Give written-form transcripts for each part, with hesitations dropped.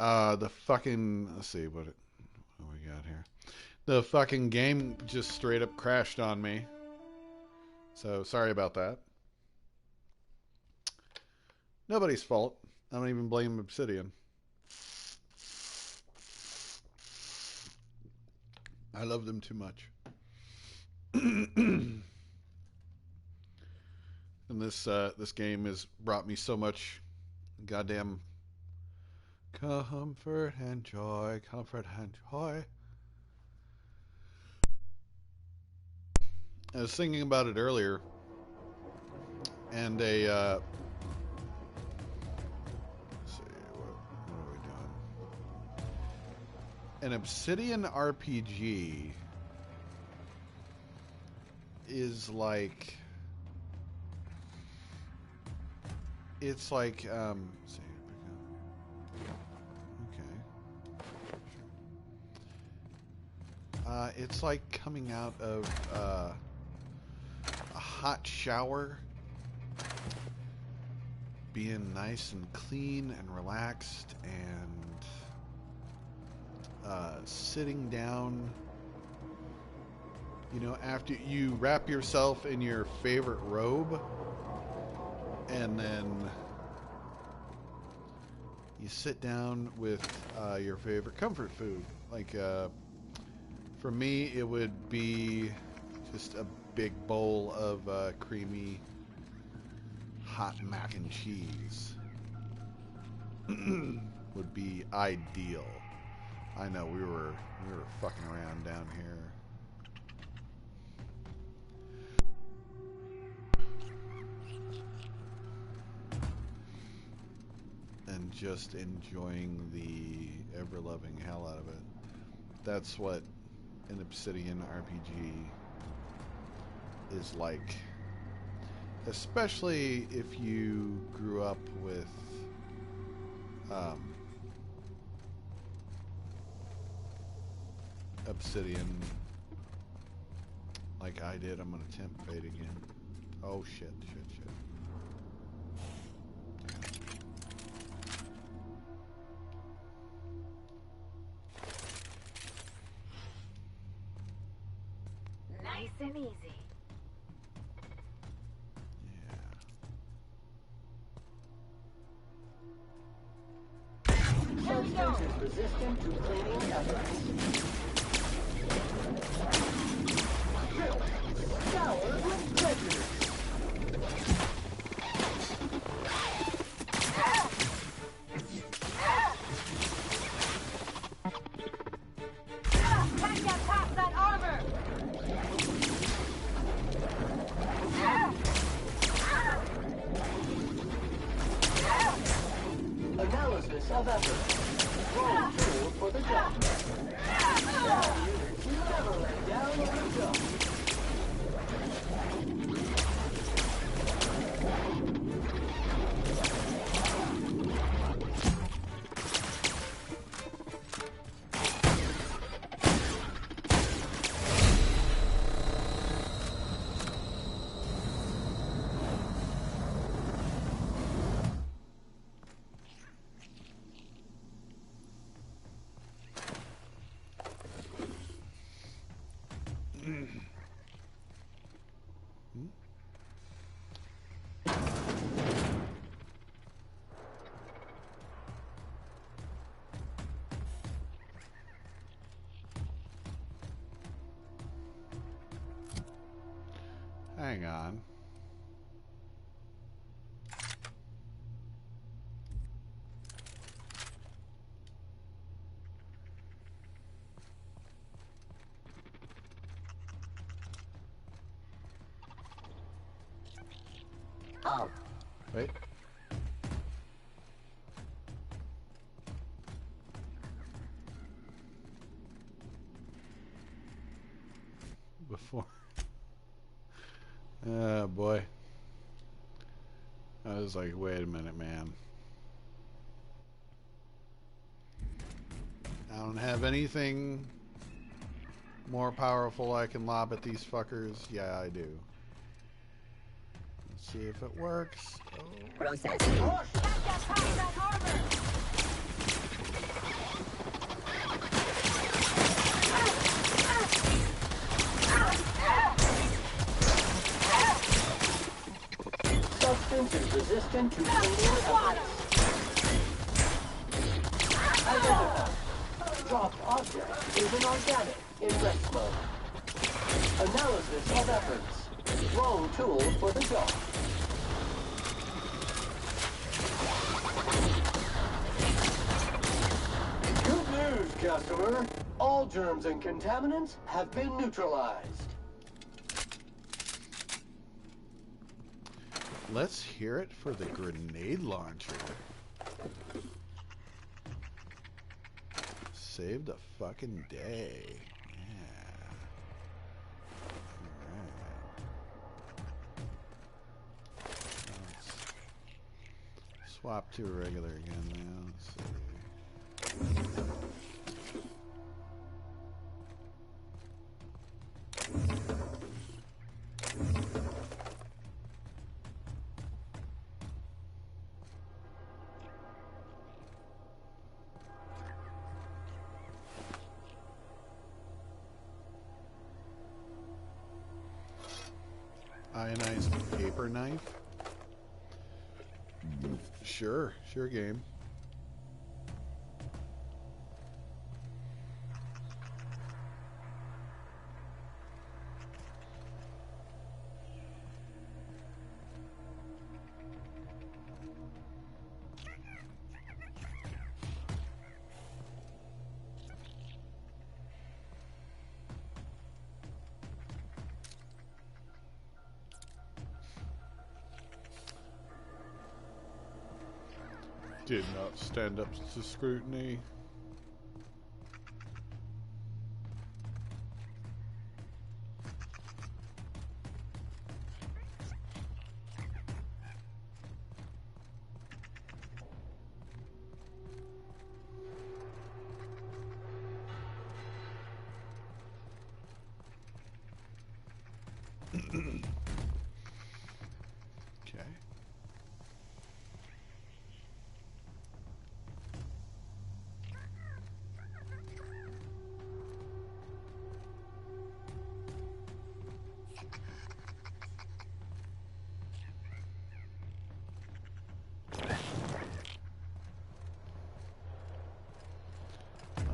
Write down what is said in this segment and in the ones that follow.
The fucking let's see what we got here. The fucking game just straight up crashed on me. So sorry about that. Nobody's fault. I don't even blame Obsidian. I love them too much. And this game has brought me so much goddamn comfort and joy, comfort and joy. I was thinking about it earlier, and let's see, what are we doing? An Obsidian RPG is like it's like let's see, okay, it's like coming out of a hot shower, being nice and clean and relaxed, and sitting down, you know, after you wrap yourself in your favorite robe, and then you sit down with your favorite comfort food. Like, for me, it would be just a big bowl of creamy hot mac and cheese. Would be ideal. I know we were fucking around down here. And just enjoying the ever-loving hell out of it. That's what an Obsidian RPG is like. Especially if you grew up with Obsidian like I did. I'm gonna temp fade again. Oh shit. Nice and easy. Substance is resistant to cleaning efforts. Showered with prejudice. Can't get past that armor! Analysis of effort. Wrong tool for the job. Now units never let down on the job. Hang on. Oh. Wait. Before. Oh boy. I was like, wait a minute, man. I don't have anything more powerful I can lob at these fuckers. Yeah, I do. Let's see if it works. Oh. Process. Can't get past that armor! into single efforts. Identify. Dropped object is inorganic in rest mode. Analysis of efforts. Wrong tool for the job. Good news, customer. All germs and contaminants have been neutralized. Let's hear it for the grenade launcher. Saved a fucking day. Yeah. Alright. Let's swap to a regular again now. Let's see. Ionized paper knife? Sure game. Did not stand up to scrutiny. Okay.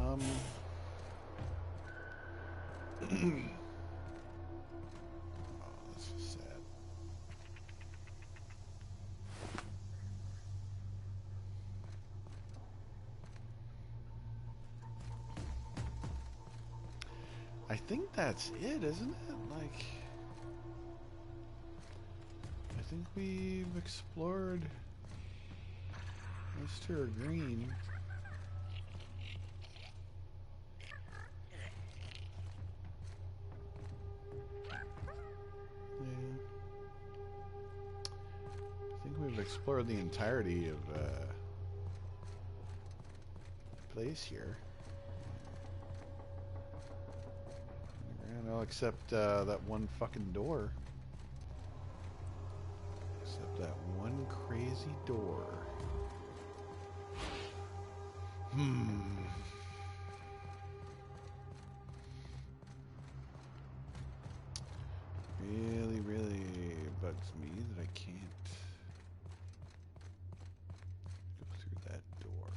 Oh, this is sad. I think that's it, isn't it? Like, I think we've explored. Those two are green. I think we've explored the entirety of place here. Well, except that one fucking door. Except that one crazy door. Really, really bugs me that I can't go through that door.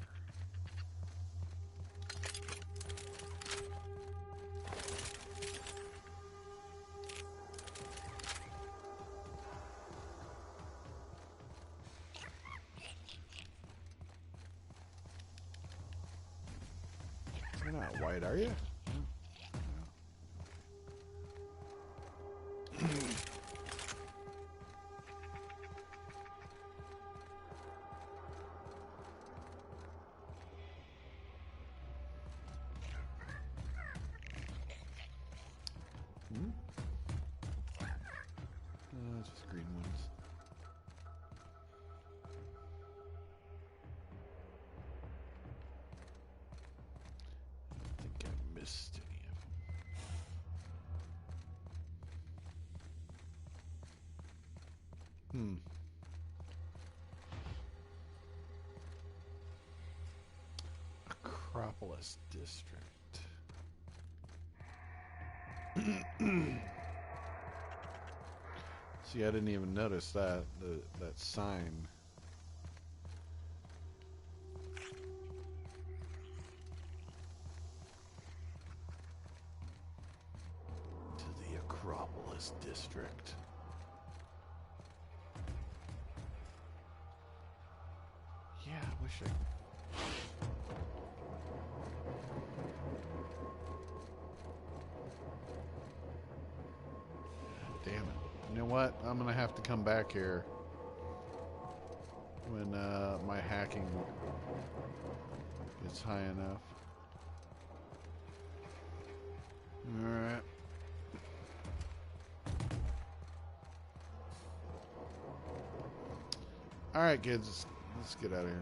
You're not white, are you? Just green ones. I don't think I missed any of them. Acropolis District. See, I didn't even notice that that sign district. Yeah, I wish I... Damn it. You know what? I'm gonna have to come back here when my hacking gets high enough. Alright. Alright, kids. Let's get out of here.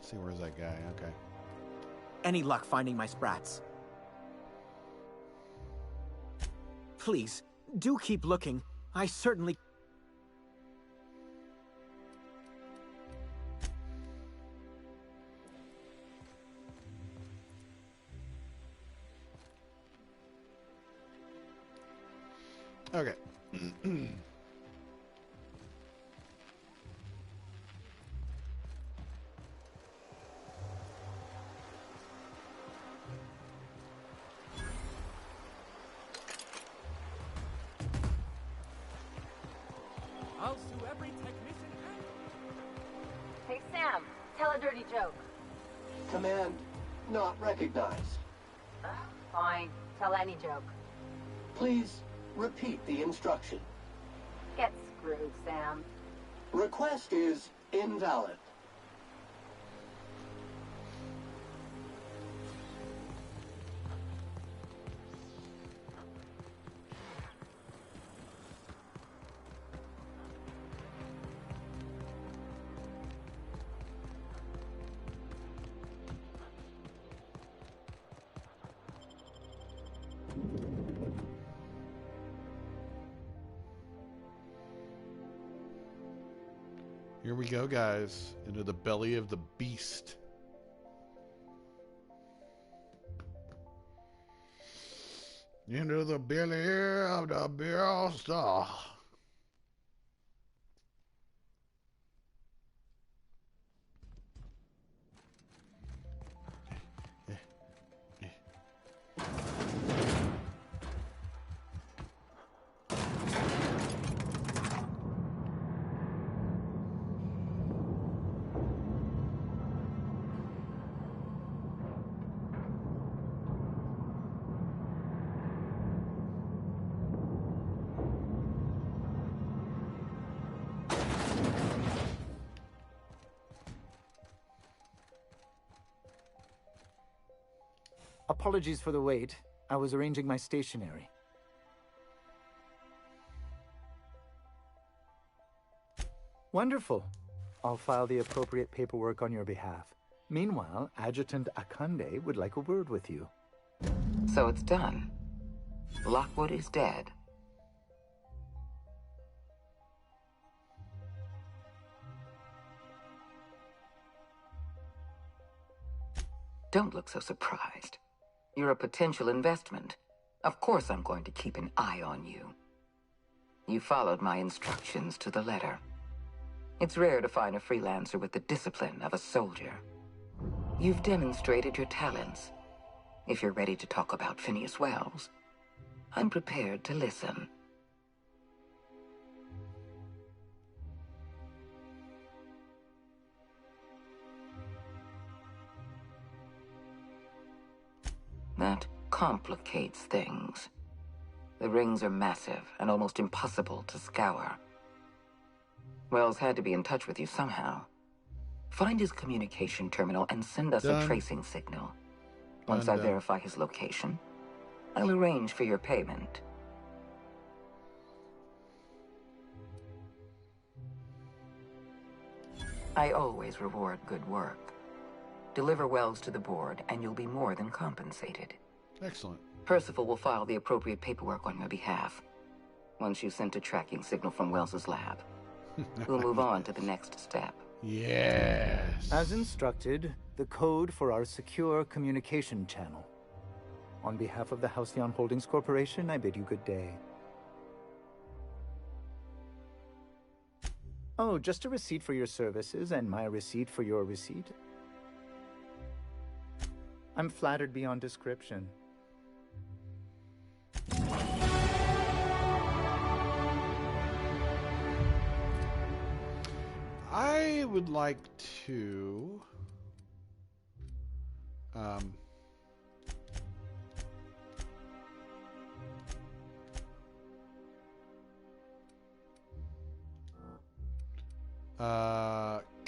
See, where's that guy? Okay. Any luck finding my sprats? Please, do keep looking. I certainly... Okay. I'll sue every technician and... Hey, Sam, tell a dirty joke. Command not recognized. Fine, tell any joke. Please repeat the instruction. Get screwed, Sam. Request is invalid. Here we go, guys, into the belly of the beast. Into the belly of the beast. Apologies for the wait. I was arranging my stationery. Wonderful. I'll file the appropriate paperwork on your behalf. Meanwhile, Adjutant Akande would like a word with you. So it's done. Lockwood is dead. Don't look so surprised. You're a potential investment. Of course I'm going to keep an eye on you. You followed my instructions to the letter. It's rare to find a freelancer with the discipline of a soldier. You've demonstrated your talents. If you're ready to talk about Phineas Wells, I'm prepared to listen. That complicates things. The rings are massive and almost impossible to scour. Wells had to be in touch with you somehow. Find his communication terminal and send us a tracing signal. Once I verify his location, I'll arrange for your payment. I always reward good work. Deliver Wells to the board, and you'll be more than compensated. Excellent. Percival will file the appropriate paperwork on your behalf. Once you've sent a tracking signal from Wells's lab, we'll move on to the next step. Yes. As instructed, the code for our secure communication channel. On behalf of the Halcyon Holdings Corporation, I bid you good day. Oh, just a receipt for your services and my receipt for your receipt. I'm flattered beyond description. I would like to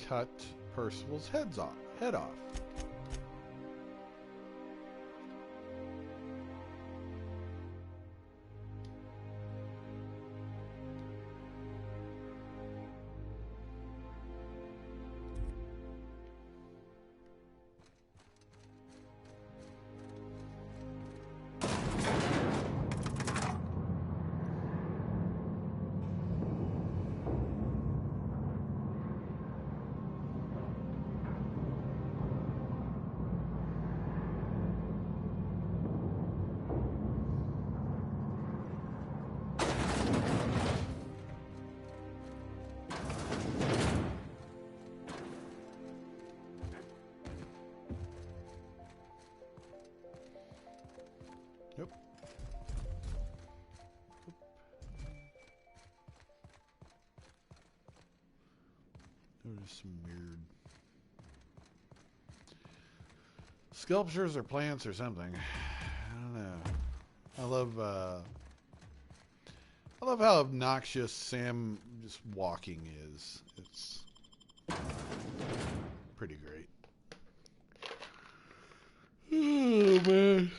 cut Percival's head off. Yep. There's some weird sculptures or plants or something. I don't know. I love how obnoxious Sam just walking is. It's pretty great. Oh man.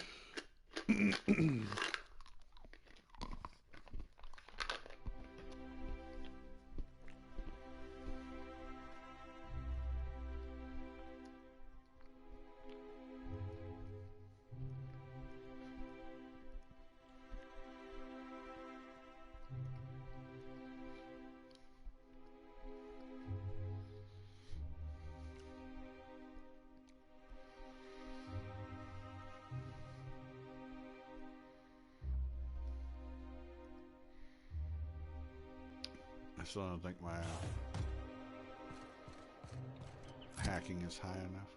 I still don't think my hacking is high enough.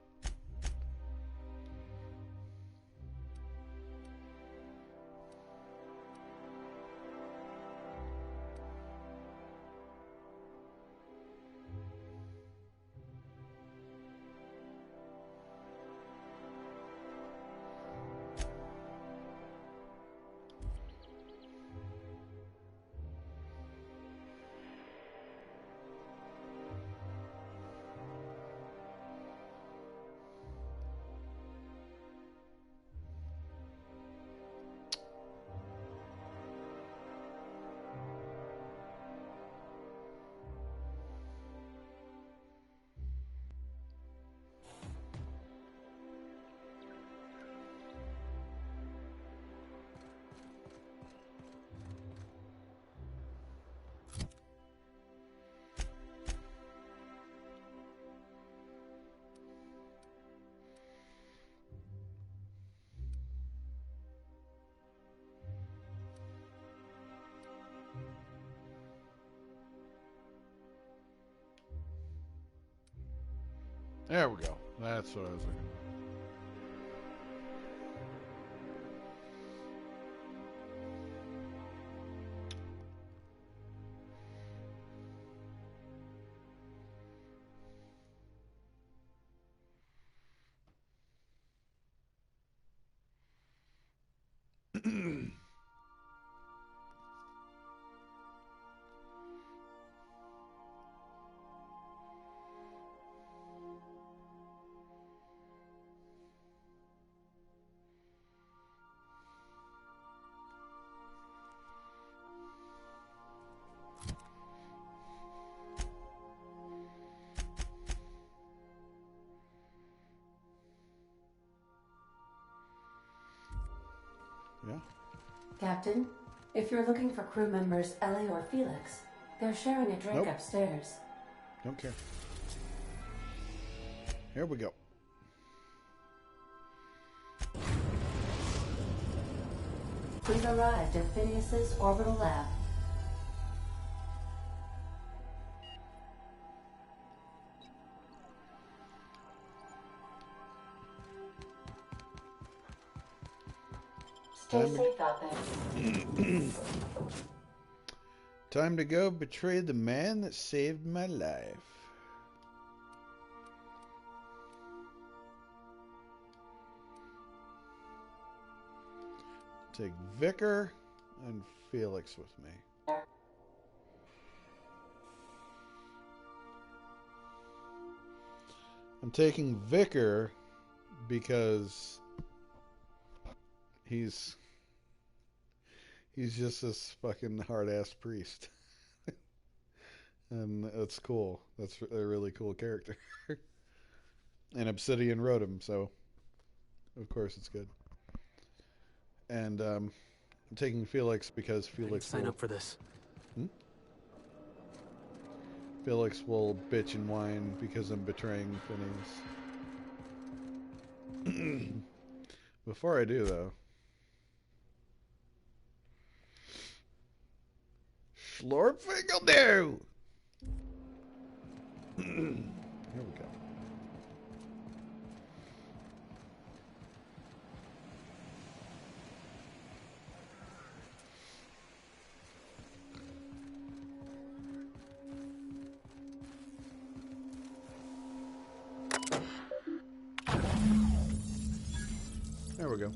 There we go. That's what I was looking for. Yeah. Captain, if you're looking for crew members Ellie or Felix, they're sharing a drink Nope. upstairs. Don't care. Here we go. We've arrived at Phineas's orbital lab. Stay safe out there. Time to go betray the man that saved my life. Take Vicar and Felix with me. I'm taking Vicar because he's just this fucking hard-ass priest. And that's cool. That's a really cool character. And Obsidian wrote him, so of course it's good. And I'm taking Felix because Felix sign up for this. Felix will bitch and whine because I'm betraying Phineas. Before I do, though, Schlorfingeldoo! Here we go. There we go.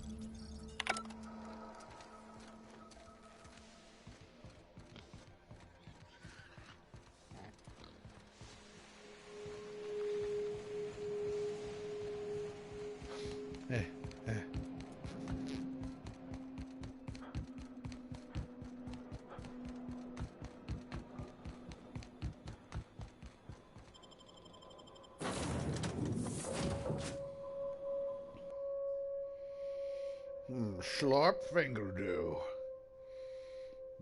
Schlorfingeldoo.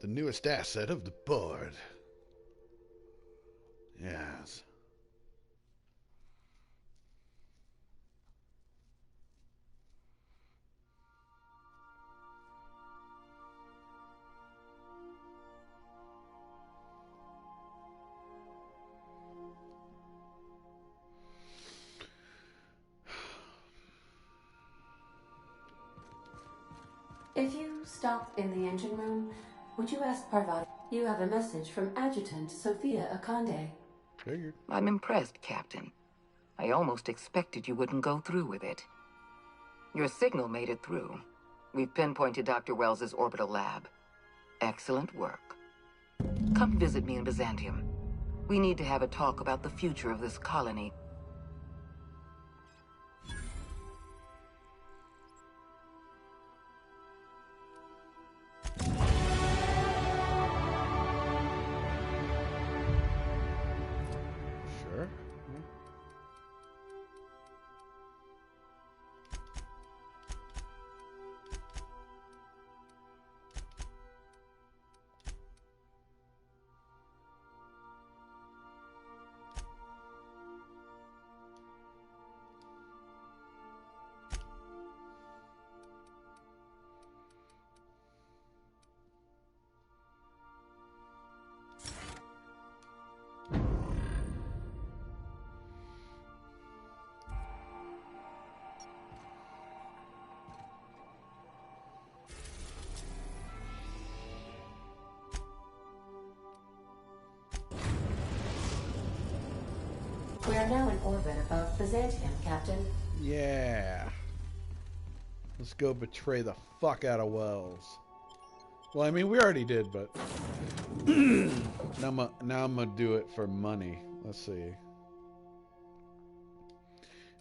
The newest asset of the board. Yes. If you stop in the engine room, would you ask Parvati? You have a message from Adjutant Sophia Akande. Figured. I'm impressed, Captain. I almost expected you wouldn't go through with it. Your signal made it through. We've pinpointed Dr. Wells's orbital lab. Excellent work. Come visit me in Byzantium. We need to have a talk about the future of this colony. Sure. We are now in orbit above Byzantium, Captain. Yeah. Let's go betray the fuck out of Wells. Well, I mean, we already did, but now I'm gonna do it for money. Let's see.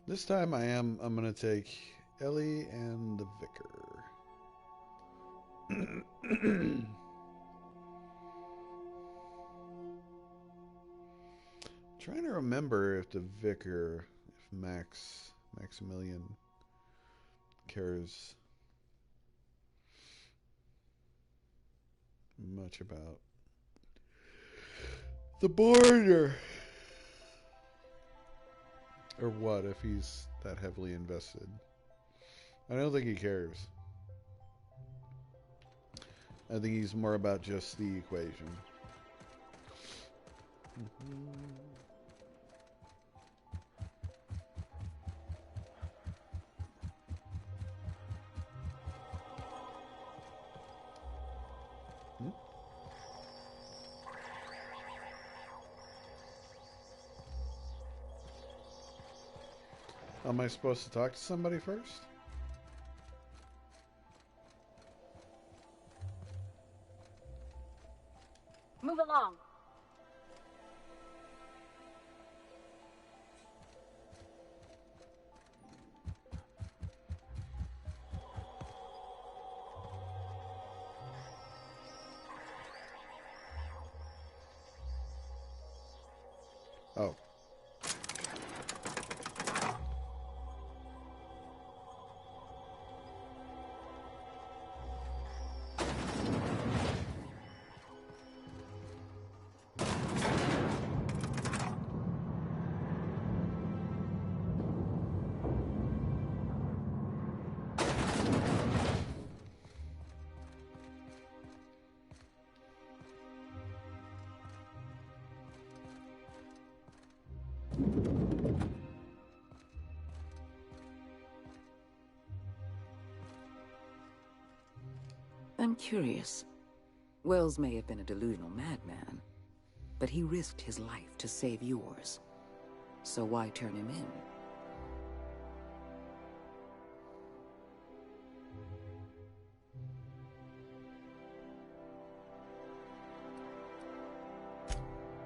This time I'm gonna take Ellie and the Vicar. Trying to remember if the Vicar, if Maximilian cares much about the border, or what, if he's that heavily invested. I don't think he cares. I think he's more about just the equation. Am I supposed to talk to somebody first? Move along. Oh. I'm curious. Wells may have been a delusional madman, but he risked his life to save yours. So why turn him in?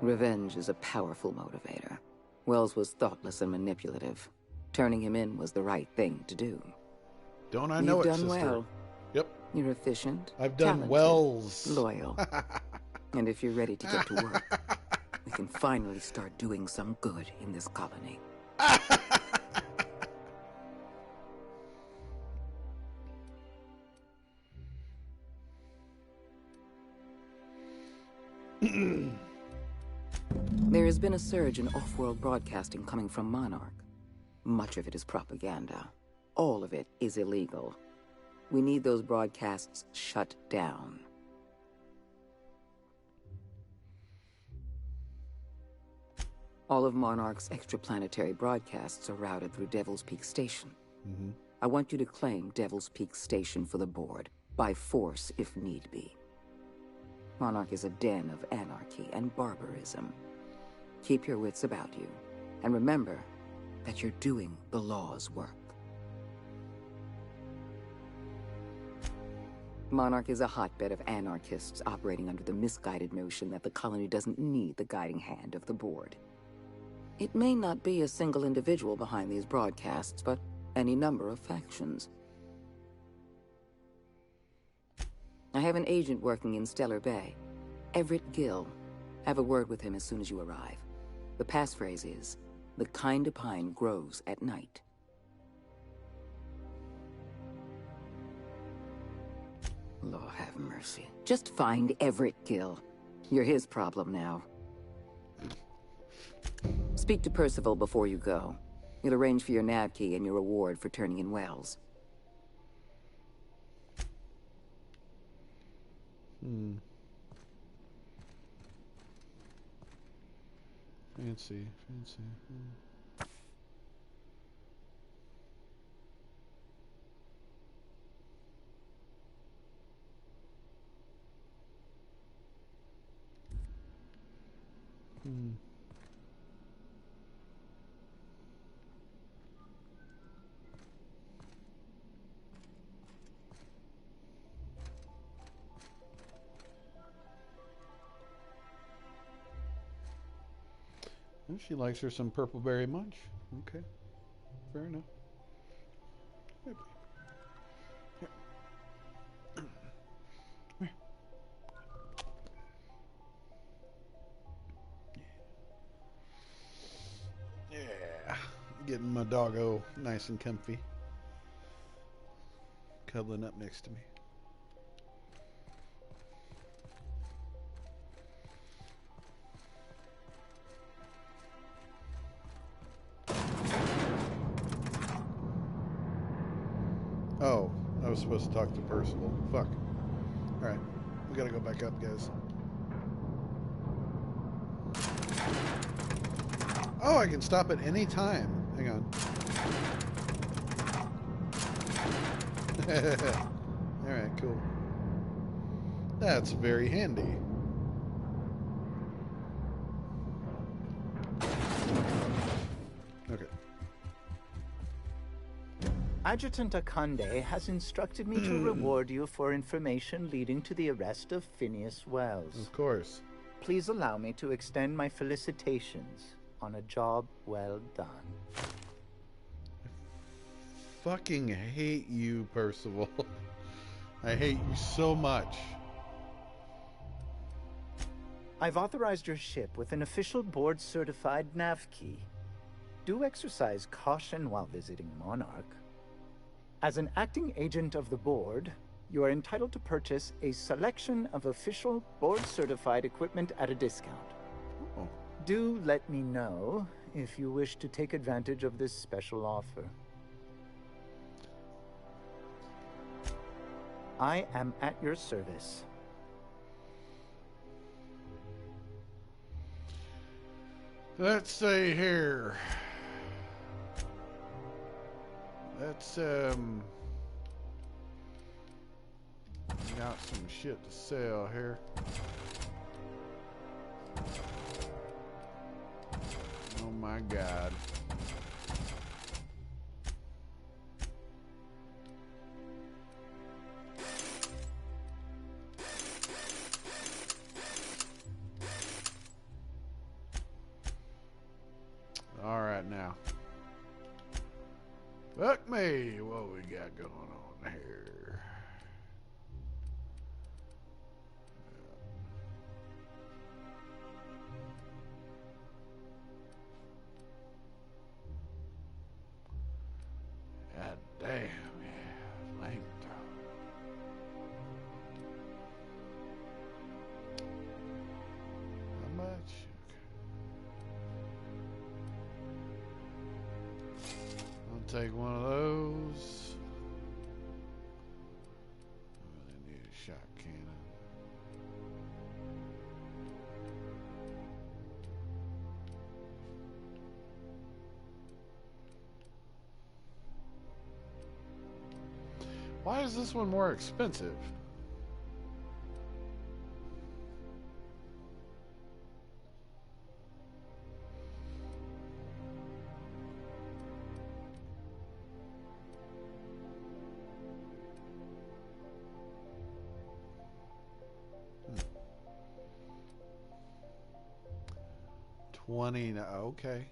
Revenge is a powerful motivator. Wells was thoughtless and manipulative. Turning him in was the right thing to do. Don't I know You've it, done sister? well. Yep. You're efficient. I've done talented, Wells. Loyal. And if you're ready to get to work, we can finally start doing some good in this colony. There has been a surge in off-world broadcasting coming from Monarch. Much of it is propaganda. All of it is illegal. We need those broadcasts shut down. All of Monarch's extraplanetary broadcasts are routed through Devil's Peak Station. I want you to claim Devil's Peak Station for the board, by force if need be. Monarch is a den of anarchy and barbarism. Keep your wits about you, and remember that you're doing the law's work. Monarch is a hotbed of anarchists operating under the misguided notion that the colony doesn't need the guiding hand of the board. It may not be a single individual behind these broadcasts, but any number of factions. I have an agent working in Stellar Bay, Everett Gill. Have a word with him as soon as you arrive. The passphrase is, "The kind of pine grows at night." Lord have mercy. Just find Everett Gill. You're his problem now. Speak to Percival before you go. He'll arrange for your nav key and your reward for turning in Wells. Fancy. She likes her some purple berry munch. Okay. Fair enough. Here. Here. Yeah. Getting my doggo nice and comfy. Cuddling up next to me. Oh, I was supposed to talk to Percival. Fuck. Alright. We gotta go back up, guys. Oh, I can stop at any time. Hang on. Alright, cool. That's very handy. Okay. Adjutant Akande has instructed me to reward you for information leading to the arrest of Phineas Wells. Of course. Please allow me to extend my felicitations on a job well done. Fucking hate you, Percival. I hate you so much. I've authorized your ship with an official board-certified nav key. Do exercise caution while visiting Monarch. As an acting agent of the board, you are entitled to purchase a selection of official board-certified equipment at a discount. Oh. Do let me know if you wish to take advantage of this special offer. I am at your service. Let's see here. Let's got some shit to sell here. Oh my god. All right now. Fuck me, what we got going on here? God damn, yeah, flamethrower. How much? I'll take one of those. I really need a shot cannon. Why is this one more expensive? Okay.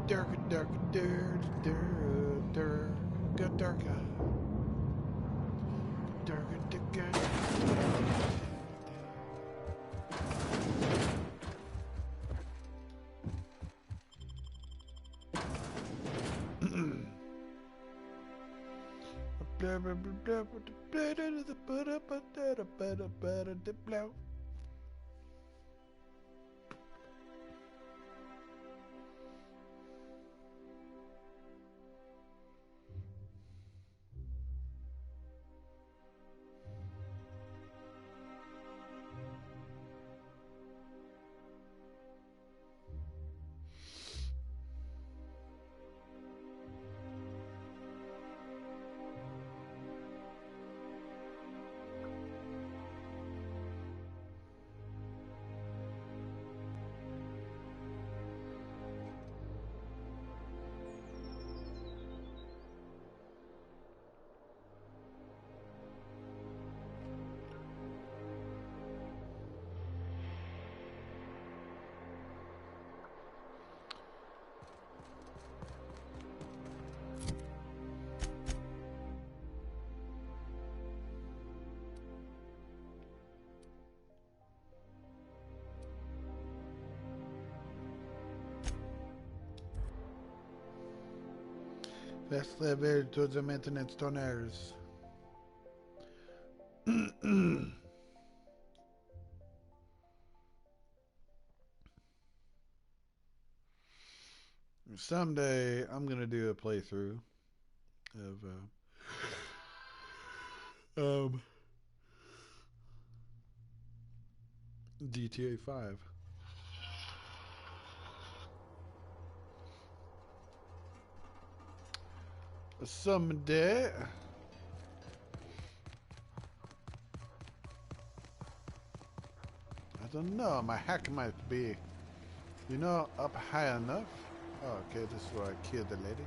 Darker, darker, darker, darker, darker, darker, darker. Fast level to the maintenance toners. Someday I'm gonna do a playthrough of GTA 5. Someday. I don't know. My hack might be, up high enough. Oh, okay, this is where I killed the lady.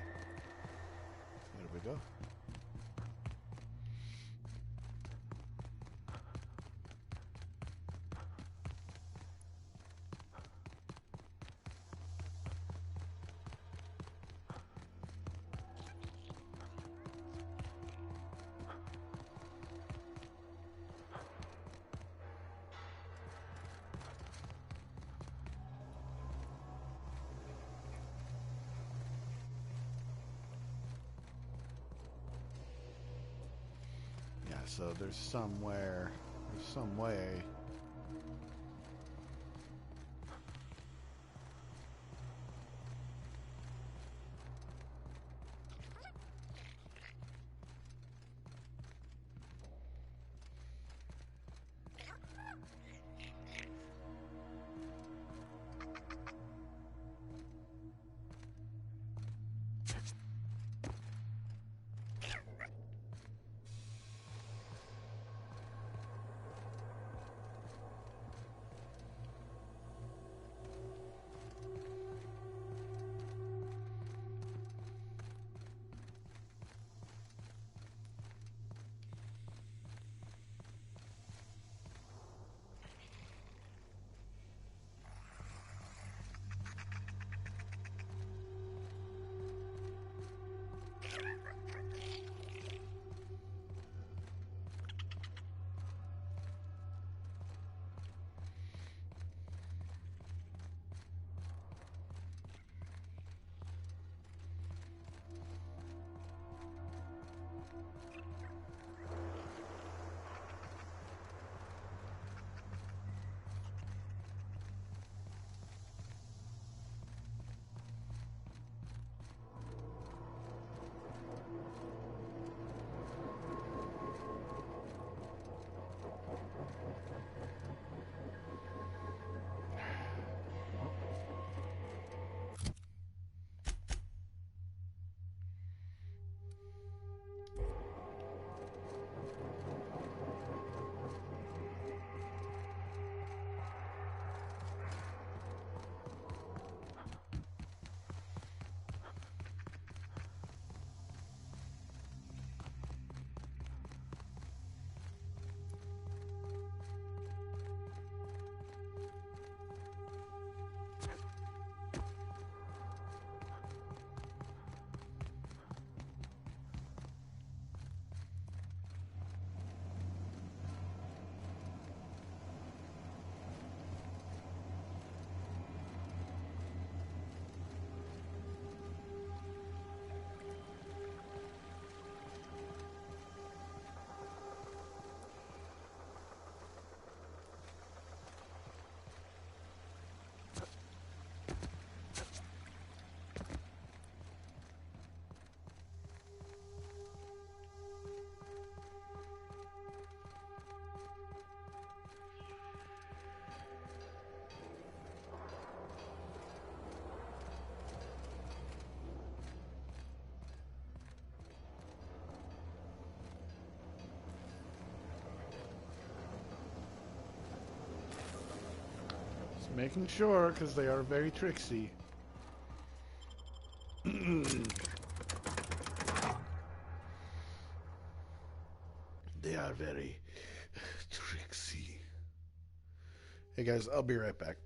There we go. So there's some way. Making sure, because they are very tricksy. They are very tricksy. Hey guys, I'll be right back.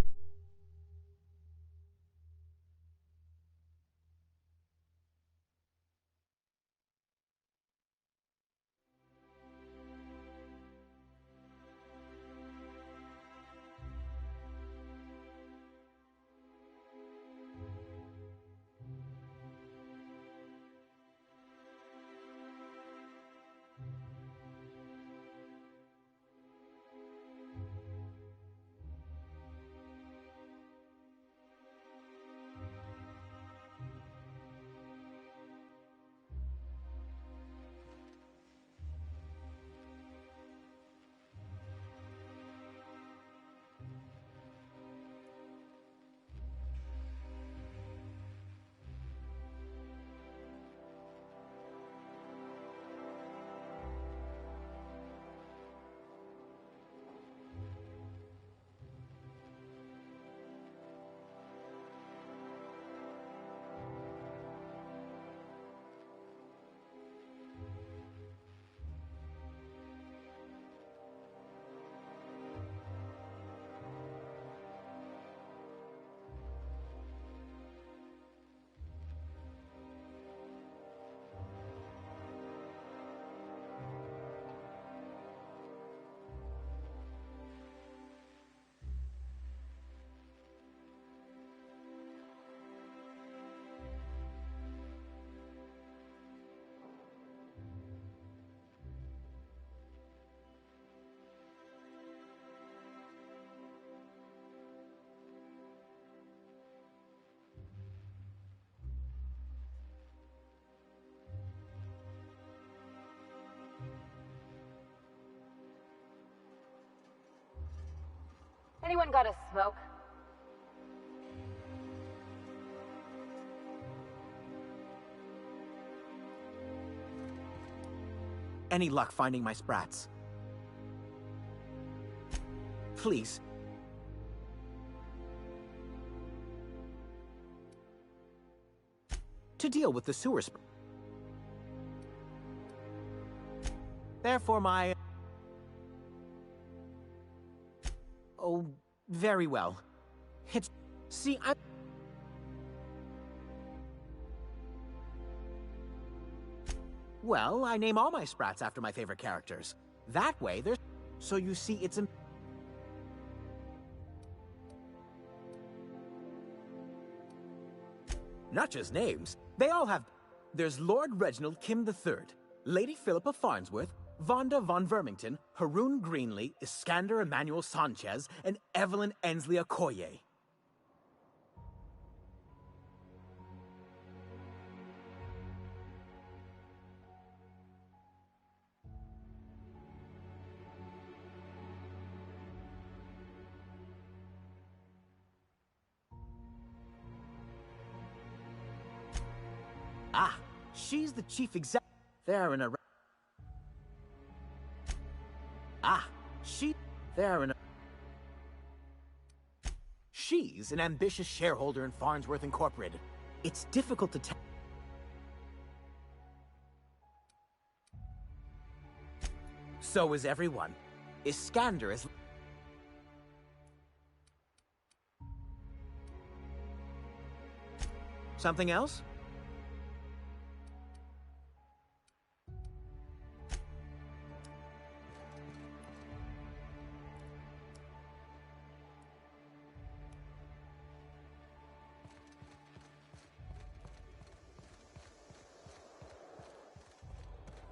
Anyone got a smoke? Any luck finding my sprats? Please. To deal with the sewer Therefore my... Oh, very well. It's... See, I'm... Well, I name all my sprats after my favorite characters. That way, there's... So you see, it's a... Not just names. They all have... There's Lord Reginald Kim III, Lady Philippa Farnsworth, Vonda von Vermington, Haroon Greenlee, Iskander Emmanuel Sanchez, and Evelyn Ensley Okoye. Ah, she's the chief exec. They're in a... Ah, they're in a... She's an ambitious shareholder in Farnsworth Incorporated. It's difficult to tell. So is everyone. Iskander is... Something else?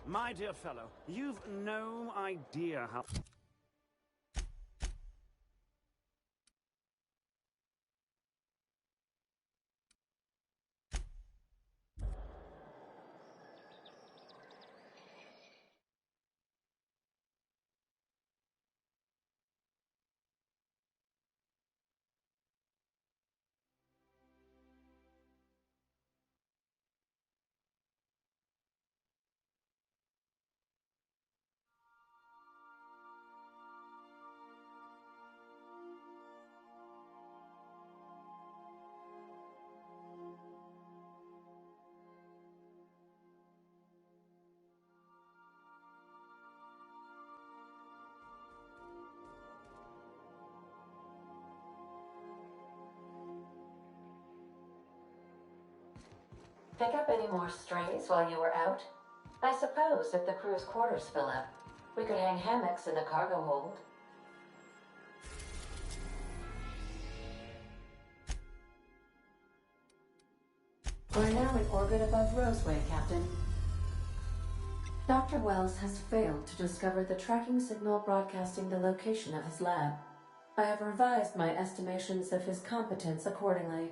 My dear fellow, you've no idea how... Pick up any more strays while you were out? I suppose if the crew's quarters fill up, we could hang hammocks in the cargo hold. We're now in orbit above Roseway, Captain. Dr. Wells has failed to discover the tracking signal broadcasting the location of his lab. I have revised my estimations of his competence accordingly.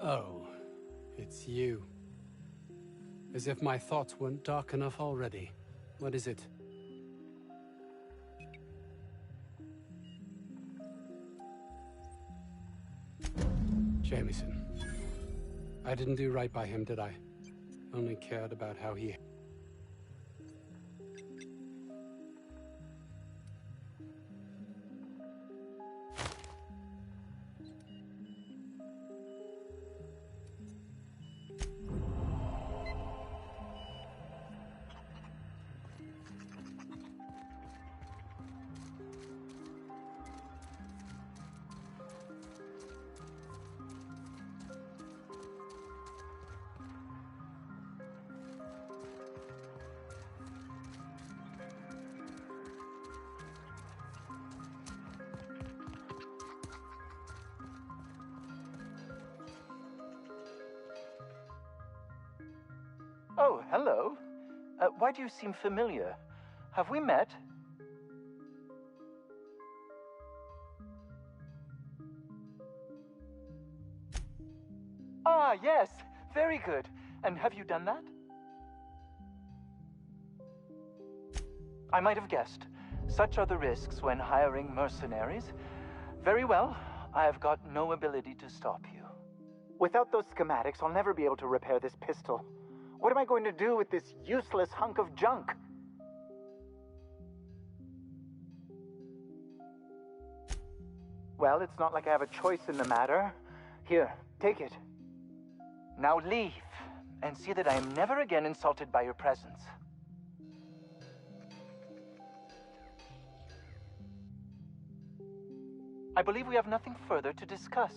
Oh, it's you. As if my thoughts weren't dark enough already. What is it? Jameson. I didn't do right by him, did I? Only cared about how he... Oh, hello. Why do you seem familiar? Have we met? Ah, yes. Very good. And have you done that? I might have guessed. Such are the risks when hiring mercenaries. Very well. I have got no ability to stop you. Without those schematics, I'll never be able to repair this pistol. What am I going to do with this useless hunk of junk? Well, it's not like I have a choice in the matter. Here, take it. Now leave, and see that I am never again insulted by your presence. I believe we have nothing further to discuss.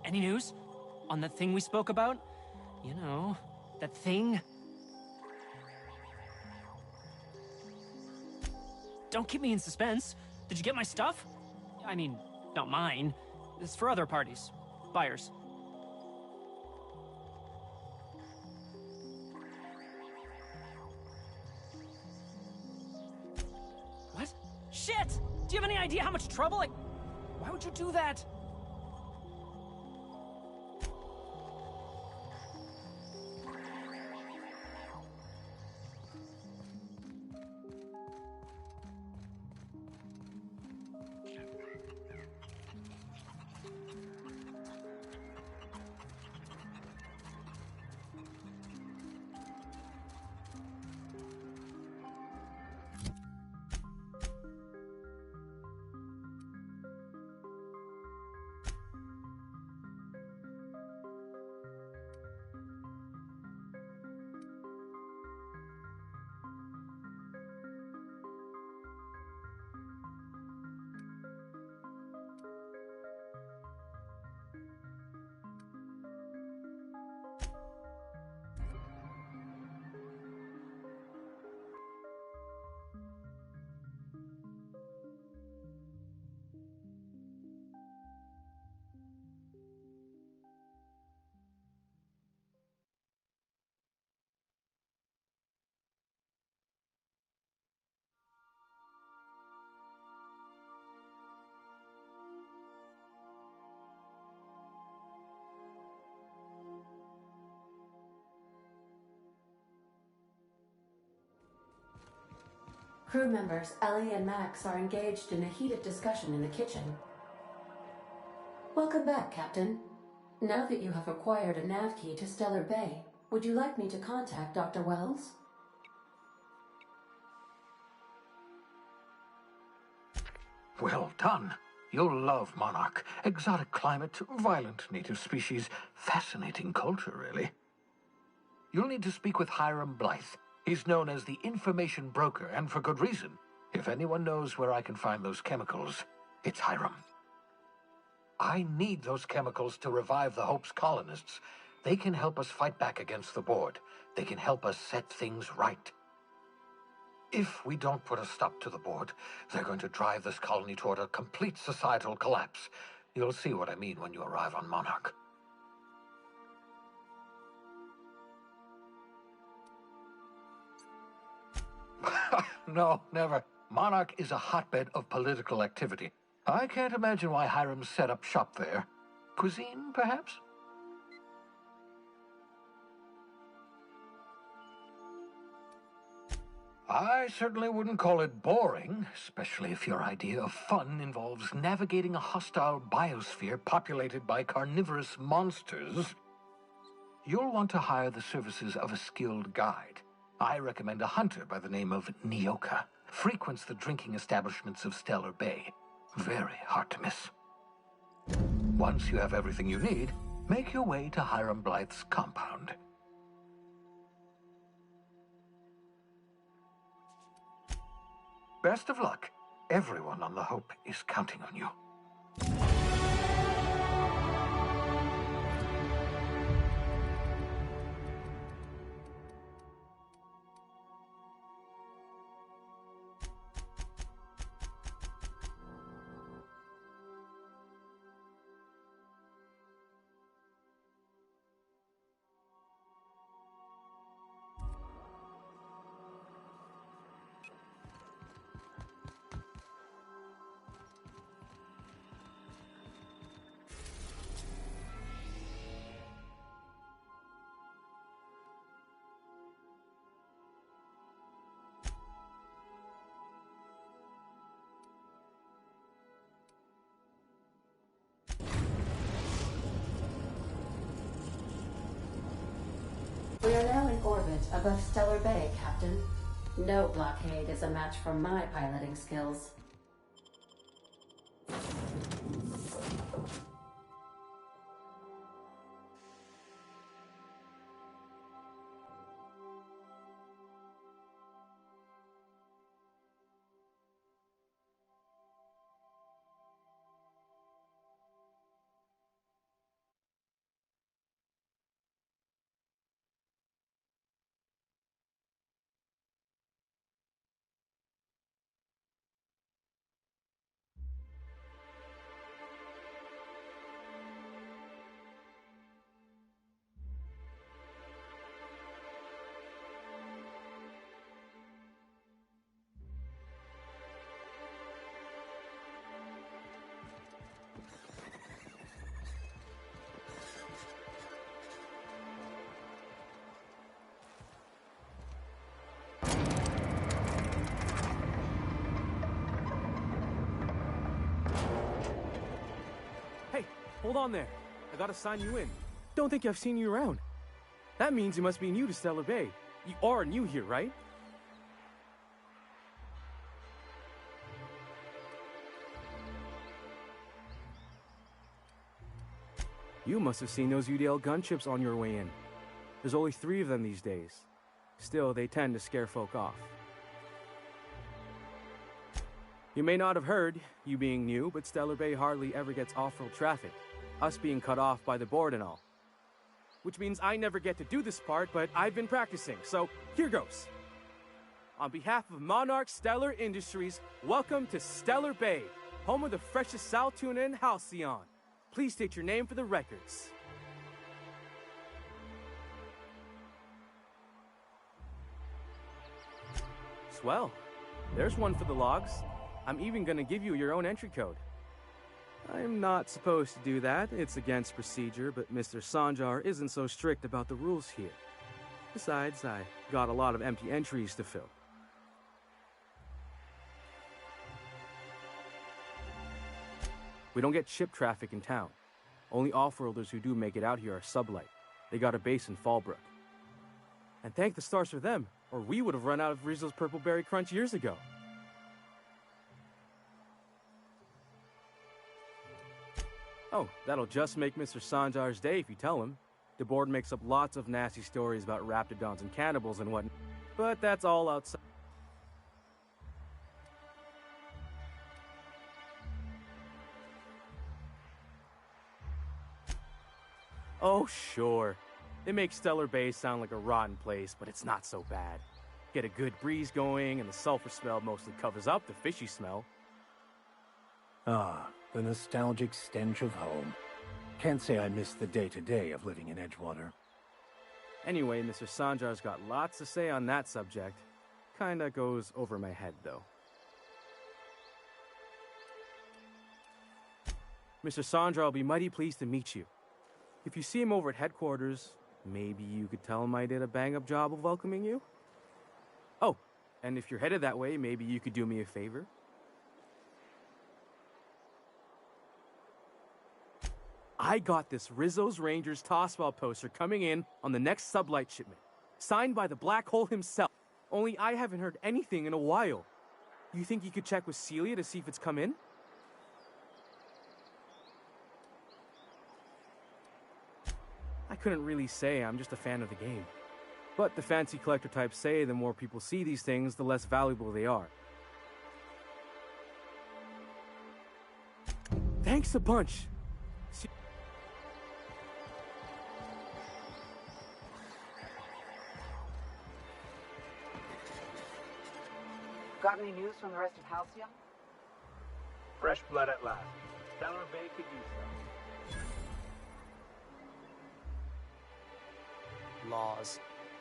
Any news? On that thing we spoke about? You know, that thing? Don't keep me in suspense. Did you get my stuff? I mean, not mine. It's for other parties. Buyers. What? Shit! Do you have any idea how much trouble I... Why would you do that? Crew members Ellie and Max are engaged in a heated discussion in the kitchen. Welcome back, Captain. Now that you have acquired a nav key to Stellar Bay, would you like me to contact Dr. Wells? Well done. You'll love Monarch. Exotic climate, violent native species, fascinating culture, really. You'll need to speak with Hiram Blythe. He's known as the information broker, and for good reason. If anyone knows where I can find those chemicals, it's Hiram. I need those chemicals to revive the Hope's colonists. They can help us fight back against the Board. They can help us set things right. If we don't put a stop to the Board, they're going to drive this colony toward a complete societal collapse. You'll see what I mean when you arrive on Monarch. No, never. Monarch is a hotbed of political activity. I can't imagine why Hiram set up shop there. Cuisine, perhaps? I certainly wouldn't call it boring, especially if your idea of fun involves navigating a hostile biosphere populated by carnivorous monsters. You'll want to hire the services of a skilled guide. I recommend a hunter by the name of Nyoka. Frequents the drinking establishments of Stellar Bay. Very hard to miss. Once you have everything you need, make your way to Hiram Blythe's compound. Best of luck. Everyone on the Hope is counting on you. We are now in orbit above Stellar Bay, Captain. No blockade is a match for my piloting skills. hold on there. I gotta sign you in. Don't think I've seen you around. That means you must be new to Stellar Bay. You are new here, right? You must have seen those UDL gunships on your way in. There's only 3 of them these days. Still, they tend to scare folk off. You may not have heard, you being new, but Stellar Bay hardly ever gets off-road traffic, us being cut off by the board and all. Which means I never get to do this part, but I've been practicing, so here goes. On behalf of Monarch Stellar Industries, welcome to Stellar Bay, home of the freshest sal tuna in Halcyon. Please state your name for the records. Swell. There's one for the logs. I'm even gonna give you your own entry code. I'm not supposed to do that. It's against procedure, but Mr. Sanjar isn't so strict about the rules here. Besides, I got a lot of empty entries to fill. We don't get ship traffic in town. Only off-worlders who do make it out here are Sublight. They got a base in Fallbrook. And thank the stars for them, or we would have run out of Rizzo's Purple Berry Crunch years ago. Oh, that'll just make Mr. Sanjar's day if you tell him. The board makes up lots of nasty stories about raptidons and cannibals and whatnot, but that's all outside. Oh, sure. They make Stellar Bay sound like a rotten place, but it's not so bad. Get a good breeze going, and the sulfur smell mostly covers up the fishy smell. Ah, the nostalgic stench of home. Can't say I miss the day-to-day of living in Edgewater. Anyway, Mr. Sanjar's got lots to say on that subject. Kinda goes over my head, though. Mr. Sanjar will be mighty pleased to meet you. If you see him over at headquarters, maybe you could tell him I did a bang-up job of welcoming you? Oh, and if you're headed that way, maybe you could do me a favor? I got this Rizzo's Rangers Tossball poster coming in on the next Sublight shipment, signed by the Black Hole himself, only I haven't heard anything in a while. You think you could check with Celia to see if it's come in? I couldn't really say, I'm just a fan of the game. But the fancy collector types say the more people see these things, the less valuable they are. Thanks a bunch! Got any news from the rest of Halcyon? Fresh blood at last. Stellar Bay could use some. Laws.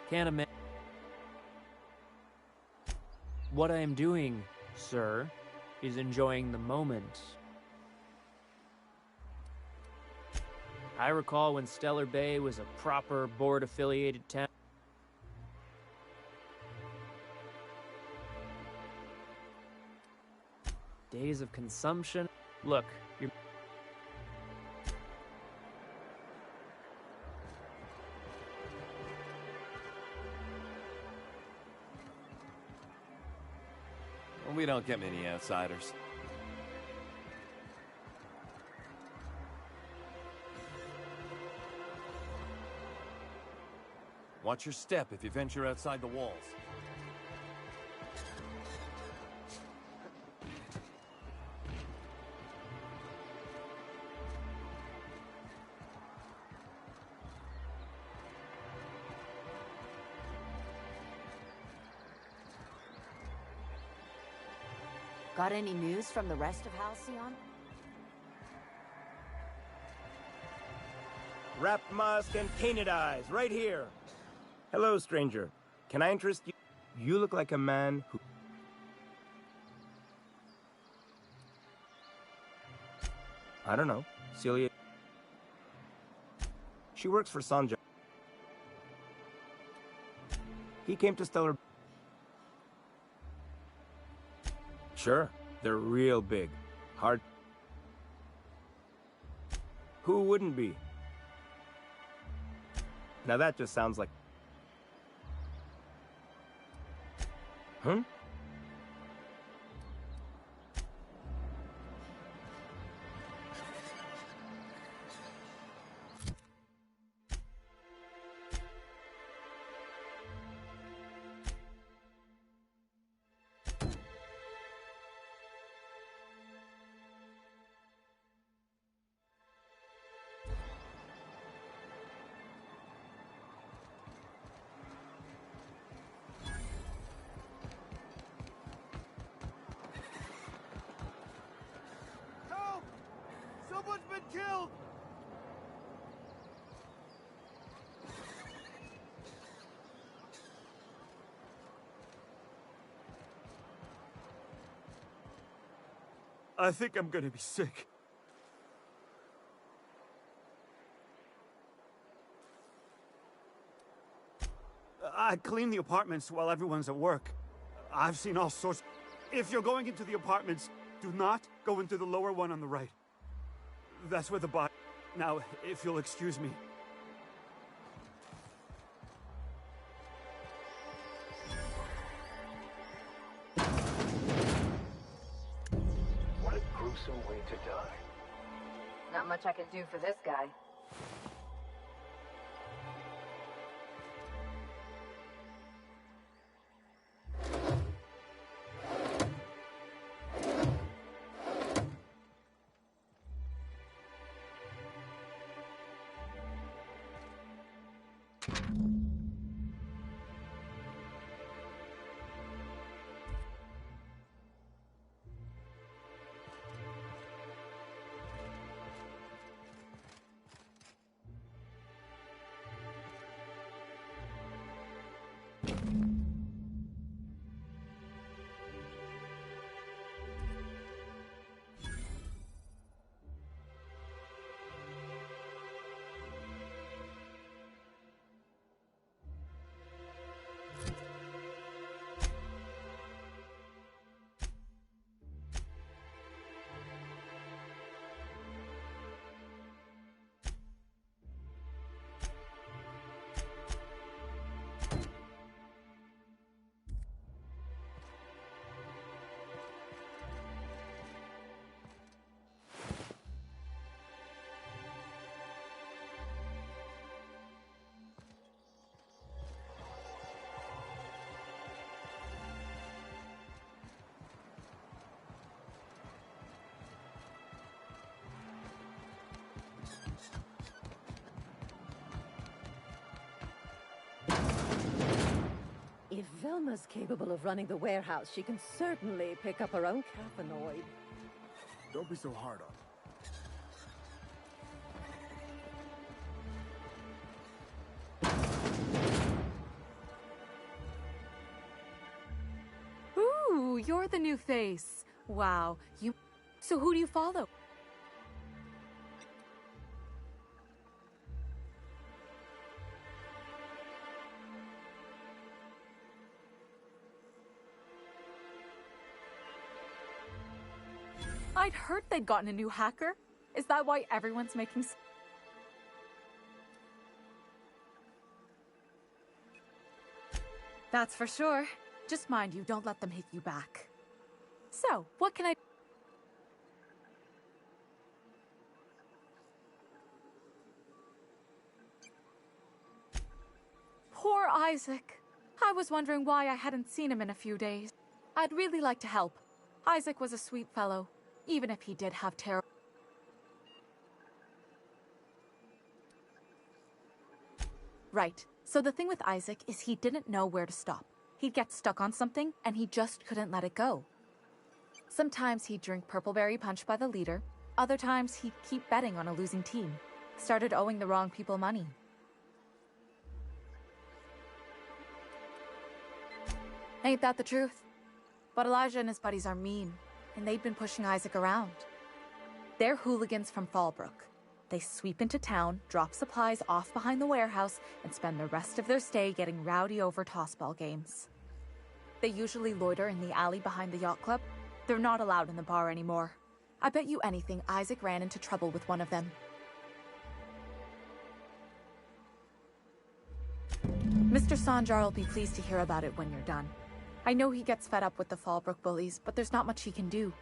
Can't imagine. What I am doing, sir, is enjoying the moment. I recall when Stellar Bay was a proper board-affiliated town. Days of consumption. Look, you're... Well, we don't get many outsiders. Watch your step if you venture outside the walls. Got any news from the rest of Halcyon? Wrap Musk and Painted Eyes, right here. Hello, stranger. Can I interest you? You look like a man who... I don't know. Celia... She works for Sanjay. He came to Stellar... Sure, they're real big. Hard... Who wouldn't be? Now that just sounds like... Huh? Someone's been killed! I think I'm gonna be sick. I clean the apartments while everyone's at work. I've seen all sorts. If you're going into the apartments, do not go into the lower one on the right. That's where the body... Now, if you'll excuse me. What a gruesome way to die. Not much I can do for this guy. If Velma's capable of running the warehouse, she can certainly pick up her own caffeinoid. Don't be so hard on her. Ooh, you're the new face. Wow, you... So who do you follow? I'd heard they'd gotten a new hacker. Is that why everyone's making... That's for sure. Just mind you, don't let them hit you back. So, what can I... Poor Isaac. I was wondering why I hadn't seen him in a few days. I'd really like to help. Isaac was a sweet fellow, even if he did have terrible... Right. So the thing with Isaac is he didn't know where to stop. He'd get stuck on something, and he just couldn't let it go. Sometimes he'd drink Purpleberry Punch by the liter. Other times he'd keep betting on a losing team. Started owing the wrong people money. Ain't that the truth? But Elijah and his buddies are mean, and they'd been pushing Isaac around. They're hooligans from Fallbrook. They sweep into town, drop supplies off behind the warehouse, and spend the rest of their stay getting rowdy over tossball games. They usually loiter in the alley behind the yacht club. They're not allowed in the bar anymore. I bet you anything Isaac ran into trouble with one of them. Mr. Sanjar will be pleased to hear about it when you're done. I know he gets fed up with the Fallbrook bullies, but there's not much he can do.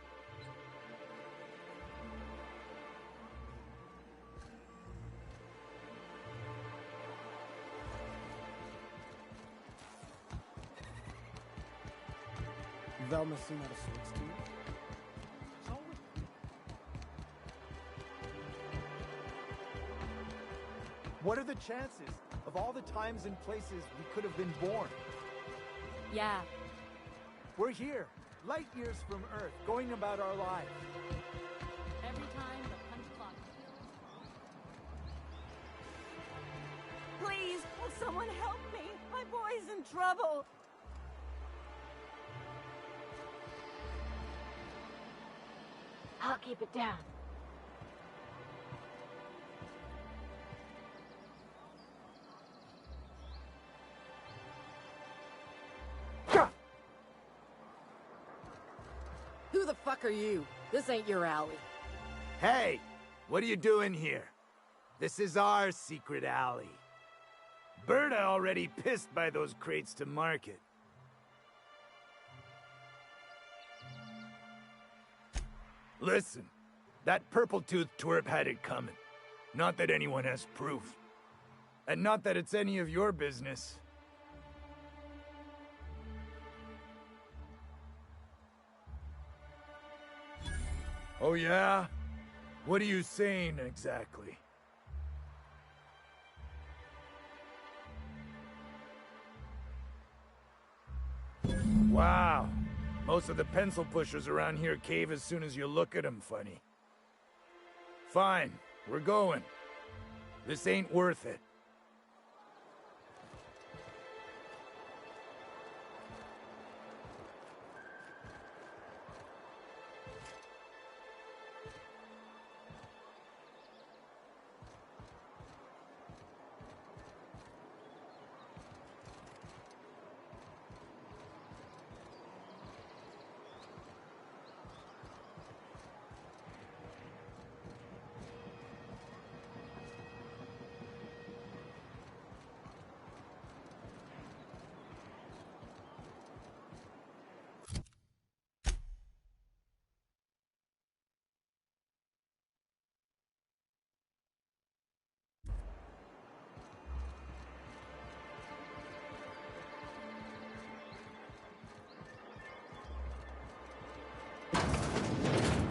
Velma seem out of sorts to you? What are the chances of all the times and places we could have been born? Yeah. We're here, light years from Earth, going about our lives. Every time the punch clock. Please, will someone help me? My boy's in trouble. I'll keep it down. Who the fuck are you? This ain't your alley. Hey, what are you doing here? This is our secret alley. Berta already pissed by those crates to market. Listen, that purple-toothed twerp had it coming. Not that anyone has proof. And not that it's any of your business. Oh yeah? What are you saying exactly? Wow. Most of the pencil pushers around here cave as soon as you look at them funny. Fine, we're going. This ain't worth it.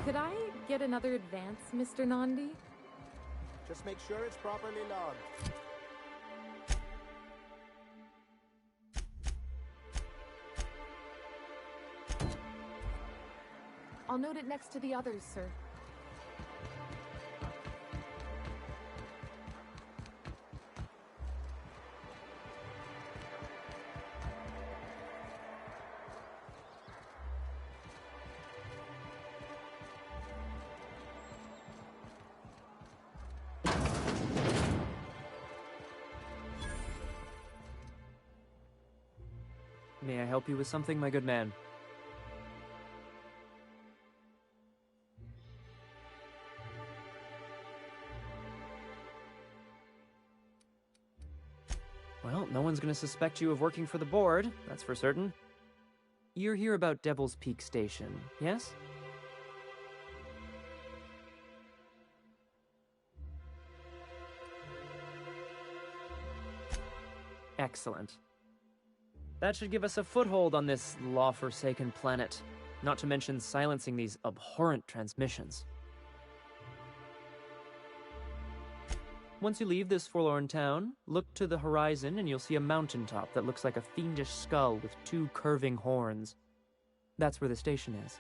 Could I get another advance, Mr. Nandi? Just make sure it's properly logged. I'll note it next to the others, sir. May I help you with something, my good man? Well, no one's gonna suspect you of working for the board, that's for certain. You're here about Devil's Peak Station, yes? Excellent. That should give us a foothold on this law-forsaken planet, not to mention silencing these abhorrent transmissions. Once you leave this forlorn town, look to the horizon and you'll see a mountaintop that looks like a fiendish skull with two curving horns. That's where the station is.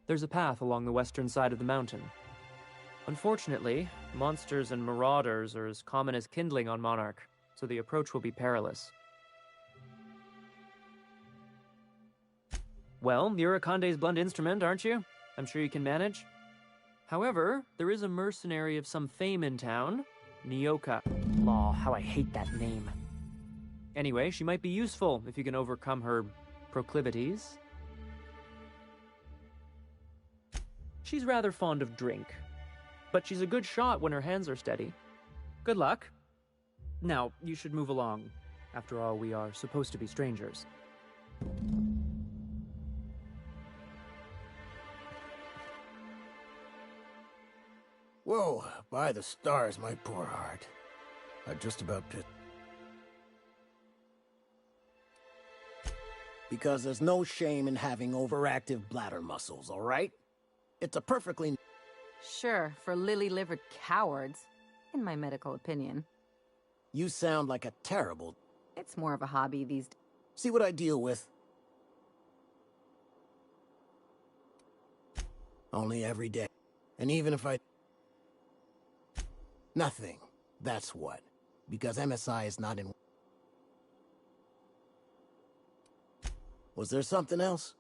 There's a path along the western side of the mountain. Unfortunately, monsters and marauders are as common as kindling on Monarch, so the approach will be perilous. Well, you're Akande's blunt instrument, aren't you? I'm sure you can manage. However, there is a mercenary of some fame in town, Nyoka. Law, how I hate that name. Anyway, she might be useful if you can overcome her proclivities. She's rather fond of drink, but she's a good shot when her hands are steady. Good luck. Now, you should move along. After all, we are supposed to be strangers. Whoa, by the stars, my poor heart. I just about pissed. Because there's no shame in having overactive bladder muscles, all right? It's a perfectly... Sure, for lily-livered cowards, in my medical opinion. You sound like a terrible... It's more of a hobby these days. See what I deal with? Only every day. And even if I... Nothing. That's what. Because MSI is not in... Was there something else?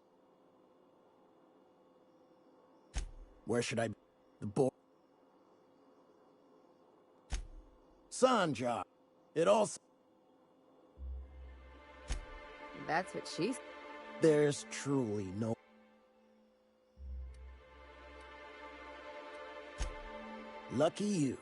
Where should I be? The board? Sanja! It all... That's what she's... There's truly no... Lucky you.